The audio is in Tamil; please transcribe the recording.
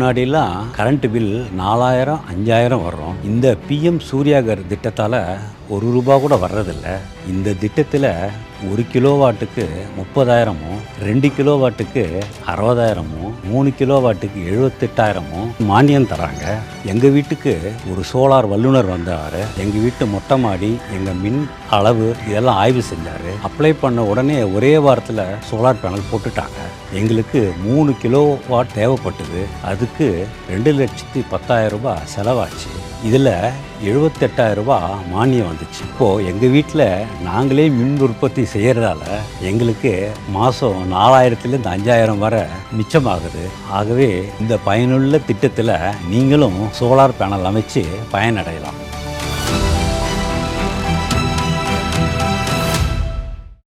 முன்னாடிலாம் கரண்ட் பில் 4000 5000 வரும். இந்த பிஎம் சூர்யாகர் திட்டத்தால் ₹1 கூட வர்றதில்ல. இந்த திட்டத்தில் 1 கிலோவாட்டுக்கு 30,000மும் 2 கிலோவாட்டுக்கு 60,000மும் 3 கிலோவாட்டுக்கு 78,000மும் மானியம் தராங்க. எங்கள் வீட்டுக்கு ஒரு சோலார் வல்லுநர் வந்தார். எங்கள் வீட்டு மொட்டை மாடி, எங்கள் மின் அளவு இதெல்லாம் ஆய்வு செஞ்சார். அப்ளை பண்ண உடனே ஒரே வாரத்தில் சோலார் பேனல் போட்டுட்டாங்க. எங்களுக்கு 3 கிலோவாட் தேவைப்பட்டது. அதுக்கு ₹2,10,000 செலவாச்சு. இதில் ₹78,000 மானியம் வந்துச்சு. இப்போது எங்கள் வீட்டில் நாங்களே மின் உற்பத்தி செய்கிறதால எங்களுக்கு மாதம் 4,000லேருந்து 5,000 வரை மிச்சமாகுது. ஆகவே இந்த பயனுள்ள திட்டத்தில் நீங்களும் சோலார் பேனல் அமைச்சு பயனடையலாம்.